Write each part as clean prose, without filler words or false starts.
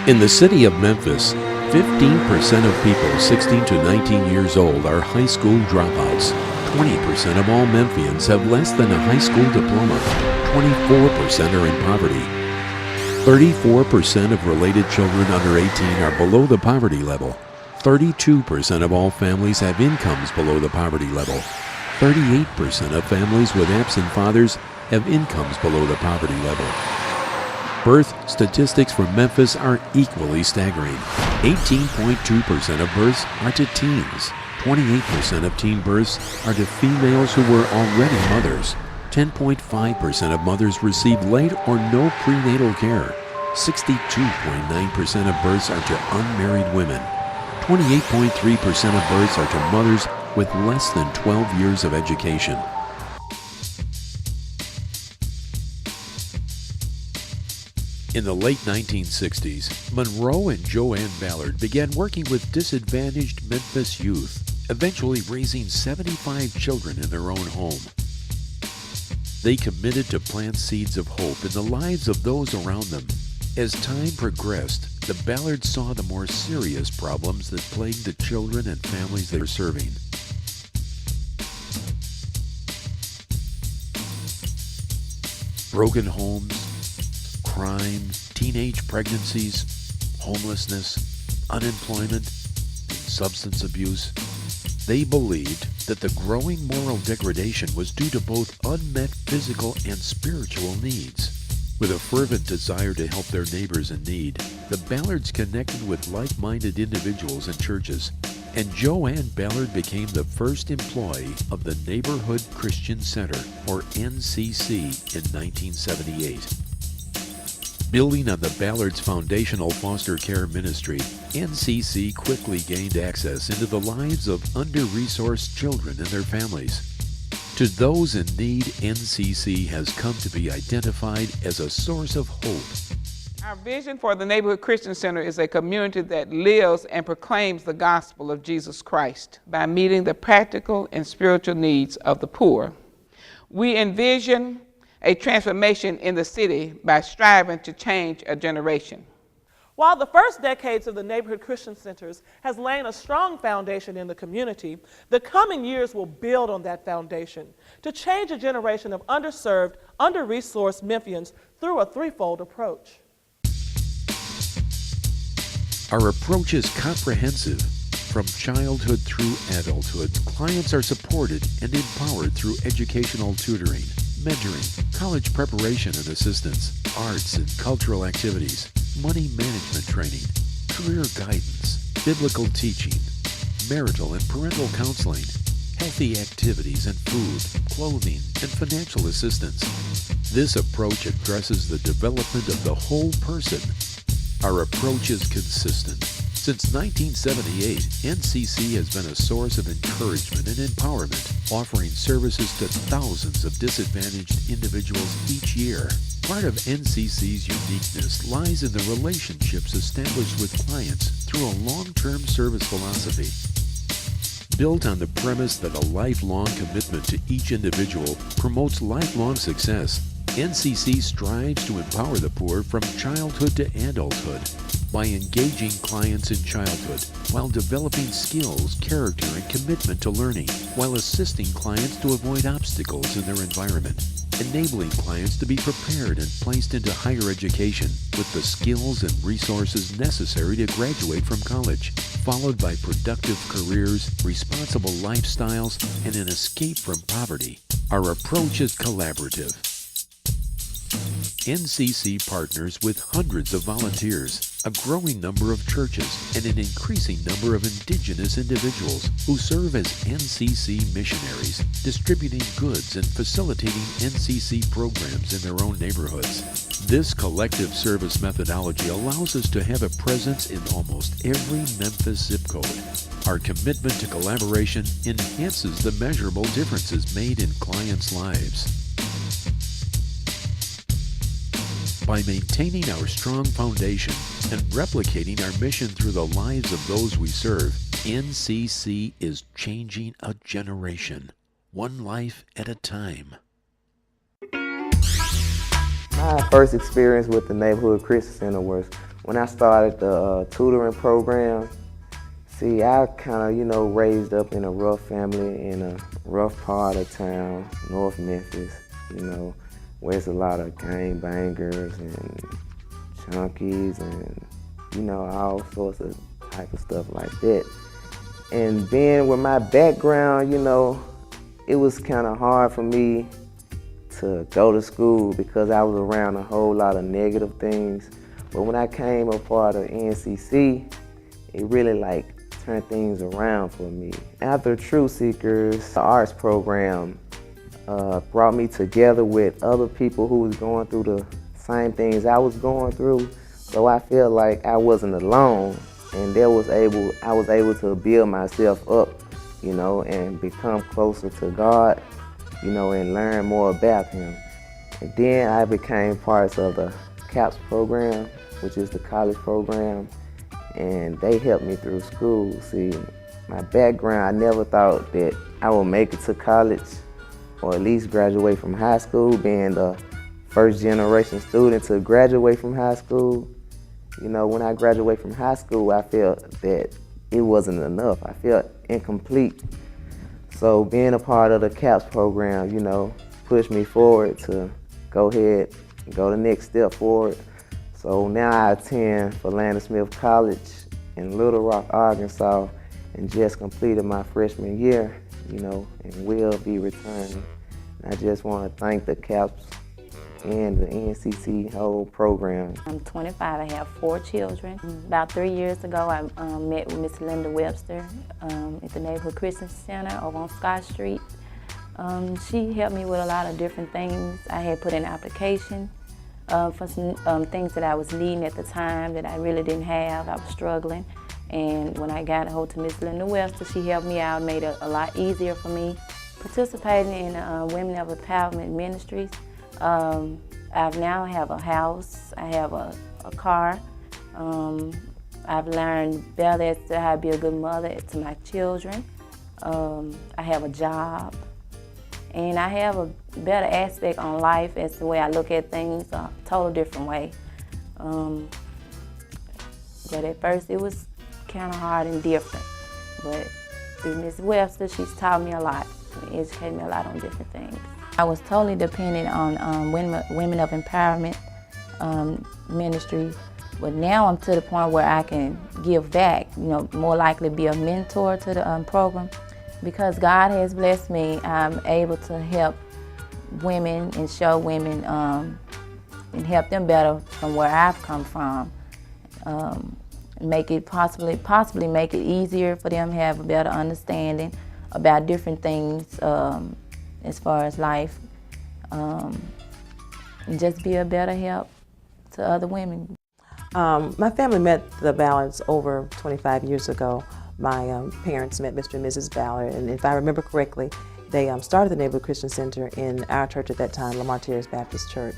In the city of Memphis, 15% of people 16 to 19 years old are high school dropouts. 20% of all Memphians have less than a high school diploma. 24% are in poverty. 34% of related children under 18 are below the poverty level. 32% of all families have incomes below the poverty level. 38% of families with absent fathers have incomes below the poverty level. Birth statistics for Memphis are equally staggering. 18.2% of births are to teens. 28% of teen births are to females who were already mothers. 10.5% of mothers receive late or no prenatal care. 62.9% of births are to unmarried women. 28.3% of births are to mothers with less than 12 years of education. In the late 1960s, Monroe and Joanne Ballard began working with disadvantaged Memphis youth, eventually raising 75 children in their own home. They committed to plant seeds of hope in the lives of those around them. As time progressed, the Ballards saw the more serious problems that plagued the children and families they were serving. Broken homes, crime, teenage pregnancies, homelessness, unemployment, and substance abuse. They believed that the growing moral degradation was due to both unmet physical and spiritual needs. With a fervent desire to help their neighbors in need, the Ballards connected with like-minded individuals and churches, and Joanne Ballard became the first employee of the Neighborhood Christian Center, or NCC, in 1978. Building on the Ballards' foundational foster care ministry, NCC quickly gained access into the lives of under-resourced children and their families. To those in need, NCC has come to be identified as a source of hope. Our vision for the Neighborhood Christian Center is a community that lives and proclaims the gospel of Jesus Christ by meeting the practical and spiritual needs of the poor. We envision a transformation in the city by striving to change a generation. While the first decades of the Neighborhood Christian Centers has laid a strong foundation in the community, the coming years will build on that foundation to change a generation of underserved, under-resourced Memphians through a threefold approach. Our approach is comprehensive. From childhood through adulthood, clients are supported and empowered through educational tutoring, mentoring, college preparation and assistance, arts and cultural activities, money management training, career guidance, biblical teaching, marital and parental counseling, healthy activities and food, clothing, and financial assistance. This approach addresses the development of the whole person. Our approach is consistent. Since 1978, NCC has been a source of encouragement and empowerment, offering services to thousands of disadvantaged individuals each year. Part of NCC's uniqueness lies in the relationships established with clients through a long-term service philosophy. Built on the premise that a lifelong commitment to each individual promotes lifelong success, NCC strives to empower the poor from childhood to adulthood by engaging clients in childhood while developing skills, character, and commitment to learning, while assisting clients to avoid obstacles in their environment, enabling clients to be prepared and placed into higher education with the skills and resources necessary to graduate from college, followed by productive careers, responsible lifestyles, and an escape from poverty. Our approach is collaborative. NCC partners with hundreds of volunteers, a growing number of churches, and an increasing number of indigenous individuals who serve as NCC missionaries, distributing goods and facilitating NCC programs in their own neighborhoods. This collective service methodology allows us to have a presence in almost every Memphis zip code. Our commitment to collaboration enhances the measurable differences made in clients' lives. By maintaining our strong foundation and replicating our mission through the lives of those we serve, NCC is changing a generation, one life at a time. My first experience with the Neighborhood Christian Center was when I started the tutoring program, see, I kind of, raised up in a rough family in a rough part of town, North Memphis, where there's a lot of gang bangers and junkies and, all sorts of type of stuff like that. And being with my background, it was kind of hard for me to go to school because I was around a whole lot of negative things. But when I came a part of NCC, it really turned things around for me. After Truth Seekers, the arts program brought me together with other people who was going through the same things I was going through. So I felt like I wasn't alone, and I was able to build myself up, and become closer to God, and learn more about Him. And then I became part of the CAPS program, which is the college program, and they helped me through school. See, my background, I never thought that I would make it to college or at least graduate from high school, being the first generation student to graduate from high school. When I graduated from high school, I felt that it wasn't enough. I felt incomplete. So being a part of the CAPS program, pushed me forward to go ahead and go the next step forward. So now I attend Philander Smith College in Little Rock, Arkansas, and just completed my freshman year, and will be returning. And I just want to thank the CAPS and the NCC whole program. I'm 25, I have 4 children. About 3 years ago, I met with Miss Linda Webster at the Neighborhood Christian Center over on Scott Street. She helped me with a lot of different things. I had put in an application for some things that I was needing at the time that I really didn't have. I was struggling. And when I got a hold to Miss Linda Webster, she helped me out, made it a lot easier for me. Participating in Women of Empowerment Ministries. I now have a house, I have a car. I've learned better as to how to be a good mother to my children. I have a job. And I have a better aspect on life as the way I look at things, a total different way. But at first it was kind of hard and different. But through Ms. Webster, she's taught me a lot, educated me a lot on different things. I was totally dependent on Women of Empowerment ministry, but now I'm to the point where I can give back, more likely be a mentor to the program. Because God has blessed me, I'm able to help women and show women and help them better from where I've come from. Make it possibly make it easier for them to have a better understanding about different things as far as life, and just be a better help to other women. My family met the Ballards over 25 years ago. My parents met Mr. and Mrs. Ballard, and if I remember correctly, they started the Neighborhood Christian Center in our church at that time, Lamar Terrace Baptist Church.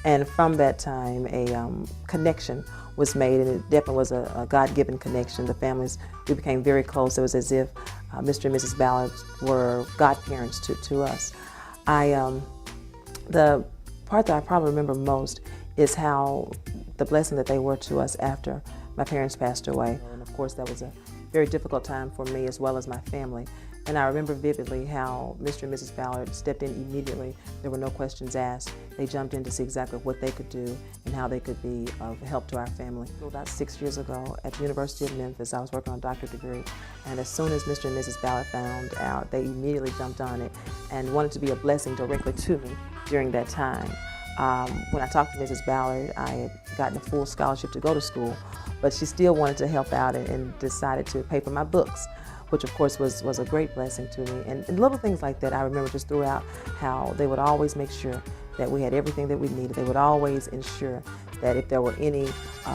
And from that time, a connection was made, and it definitely was a God-given connection. The families, we became very close. It was as if Mr. and Mrs. Ballard were godparents to us. The part that I probably remember most is how the blessing that they were to us after my parents passed away. And of course, that was a very difficult time for me as well as my family. And I remember vividly how Mr. and Mrs. Ballard stepped in immediately. There were no questions asked. They jumped in to see exactly what they could do and how they could be of help to our family. About 6 years ago at the University of Memphis, I was working on a doctorate degree. And as soon as Mr. and Mrs. Ballard found out, they immediately jumped on it and wanted to be a blessing directly to me during that time. When I talked to Mrs. Ballard, I had gotten a full scholarship to go to school, but she still wanted to help out and decided to pay for my books, which of course was a great blessing to me. And little things like that I remember just throughout, how they would always make sure that we had everything that we needed. They would always ensure that if there were any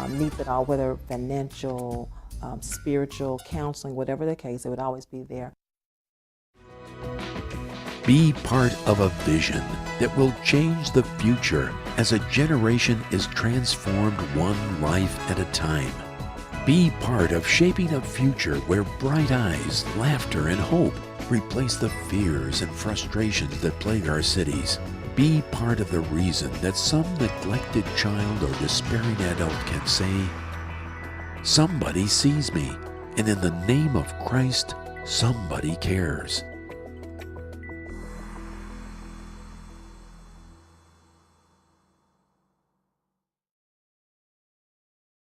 needs at all, whether financial, spiritual, counseling, whatever the case, they would always be there. Be part of a vision that will change the future as a generation is transformed one life at a time. Be part of shaping a future where bright eyes, laughter, and hope replace the fears and frustrations that plague our cities. Be part of the reason that some neglected child or despairing adult can say, Somebody sees me, and in the name of Christ, somebody cares.